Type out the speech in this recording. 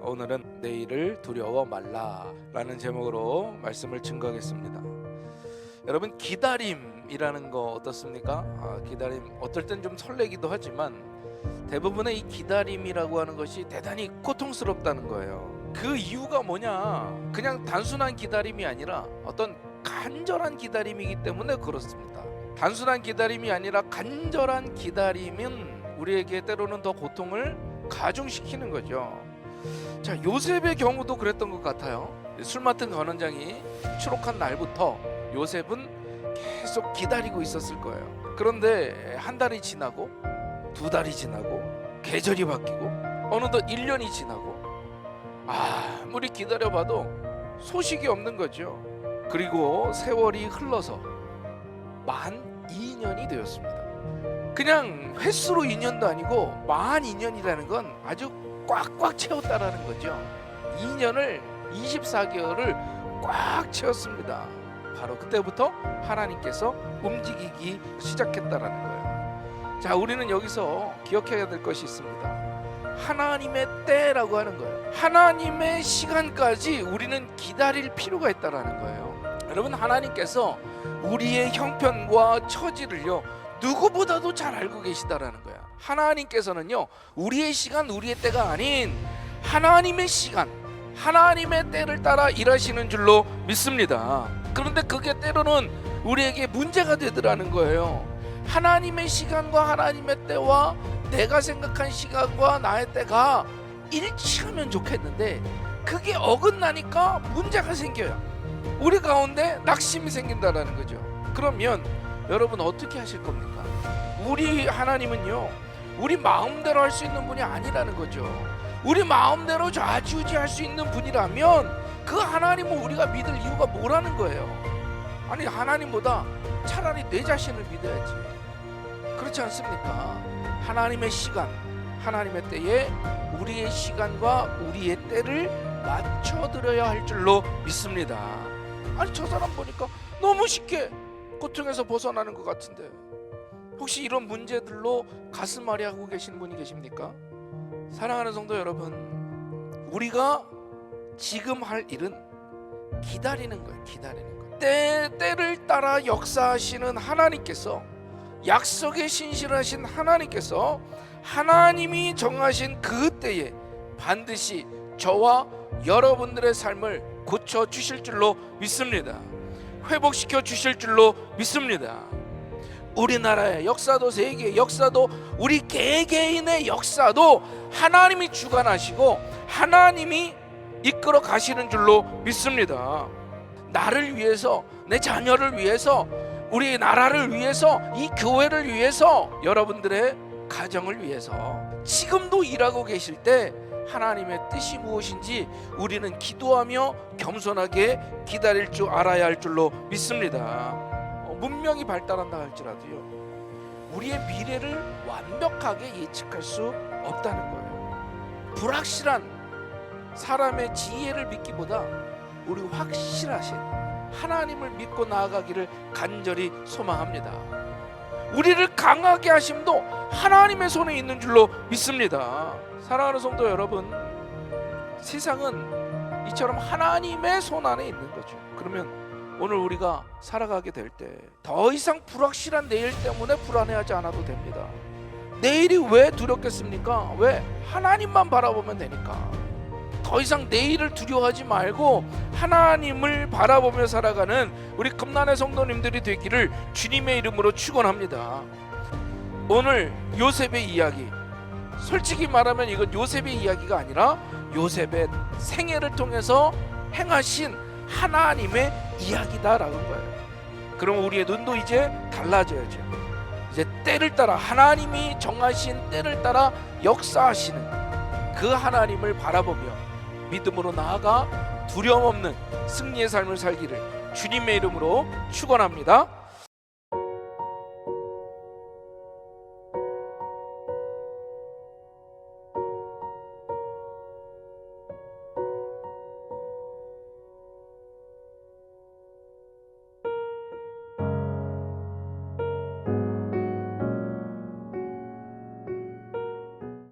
오늘은 내일을 두려워 말라라는 제목으로 말씀을 증거하겠습니다. 여러분, 기다림이라는 거 어떻습니까? 기다림 어떨 땐 좀 설레기도 하지만 대부분의 이 기다림이라고 하는 것이 대단히 고통스럽다는 거예요. 그 이유가 뭐냐? 그냥 단순한 기다림이 아니라 어떤 간절한 기다림이기 때문에 그렇습니다. 단순한 기다림이 아니라 간절한 기다림은 우리에게 때로는 더 고통을 가중시키는 거죠. 자, 요셉의 경우도 그랬던 것 같아요. 술 맡은 관원장이 추록한 날부터 요셉은 계속 기다리고 있었을 거예요. 그런데 한 달이 지나고 두 달이 지나고 계절이 바뀌고 어느덧 1년이 지나고 아무리 기다려봐도 소식이 없는 거죠. 그리고 세월이 흘러서 만 2년이 되었습니다. 그냥 횟수로 2년도 아니고 만 2년이라는 건 아주 꽉꽉 채웠다라는 거죠. 2년을 24개월을 꽉 채웠습니다. 바로 그때부터 하나님께서 움직이기 시작했다라는 거예요. 자, 우리는 여기서 기억해야 될 것이 있습니다. 하나님의 때라고 하는 거예요. 하나님의 시간까지 우리는 기다릴 필요가 있다라는 거예요. 여러분, 하나님께서 우리의 형편과 처지를요 누구보다도 잘 알고 계시다라는 거야. 하나님께서는요 우리의 시간, 우리의 때가 아닌 하나님의 시간, 하나님의 때를 따라 일하시는 줄로 믿습니다. 그런데 그게 때로는 우리에게 문제가 되더라는 거예요. 하나님의 시간과 하나님의 때와 내가 생각한 시간과 나의 때가 일치하면 좋겠는데 그게 어긋나니까 문제가 생겨요. 우리 가운데 낙심이 생긴다라는 거죠. 그러면 여러분 어떻게 하실 겁니까? 우리 하나님은요 우리 마음대로 할 수 있는 분이 아니라는 거죠. 우리 마음대로 좌지우지할 수 있는 분이라면 그 하나님을 우리가 믿을 이유가 뭐라는 거예요? 아니, 하나님보다 차라리 내 자신을 믿어야지. 그렇지 않습니까? 하나님의 시간, 하나님의 때에 우리의 시간과 우리의 때를 맞춰드려야 할 줄로 믿습니다. 아니, 저 사람 보니까 너무 쉽게 고통에서 벗어나는 것 같은데 혹시 이런 문제들로 가슴 아리하고 계신 분이 계십니까? 사랑하는 성도 여러분, 우리가 지금 할 일은 기다리는 거예요. 기다리는 거예요. 때를 따라 역사하시는 하나님께서, 약속에 신실하신 하나님께서 하나님이 정하신 그 때에 반드시 저와 여러분들의 삶을 고쳐 주실 줄로 믿습니다. 회복시켜 주실 줄로 믿습니다. 우리나라의 역사도, 세계의 역사도, 우리 개개인의 역사도 하나님이 주관하시고 하나님이 이끌어 가시는 줄로 믿습니다. 나를 위해서, 내 자녀를 위해서, 우리 나라를 위해서, 이 교회를 위해서, 여러분들의 가정을 위해서 지금도 일하고 계실 때 하나님의 뜻이 무엇인지 우리는 기도하며 겸손하게 기다릴 줄 알아야 할 줄로 믿습니다. 문명이 발달한다 할지라도요 우리의 미래를 완벽하게 예측할 수 없다는 거예요. 불확실한 사람의 지혜를 믿기보다 우리 확실하신 하나님을 믿고 나아가기를 간절히 소망합니다. 우리를 강하게 하심도 하나님의 손에 있는 줄로 믿습니다. 사랑하는 성도 여러분, 세상은 이처럼 하나님의 손 안에 있는 거죠. 그러면 오늘 우리가 살아가게 될 때 더 이상 불확실한 내일 때문에 불안해하지 않아도 됩니다. 내일이 왜 두렵겠습니까? 왜? 하나님만 바라보면 되니까. 더 이상 내일을 두려워하지 말고 하나님을 바라보며 살아가는 우리 금난의 성도님들이 되기를 주님의 이름으로 축원합니다. 오늘 요셉의 이야기, 솔직히 말하면 이건 요셉의 이야기가 아니라 요셉의 생애를 통해서 행하신 하나님의 이야기다라는 거예요. 그럼 우리의 눈도 이제 달라져야죠. 이제 때를 따라, 하나님이 정하신 때를 따라 역사하시는 그 하나님을 바라보며 믿음으로 나아가 두려움 없는 승리의 삶을 살기를 주님의 이름으로 축원합니다.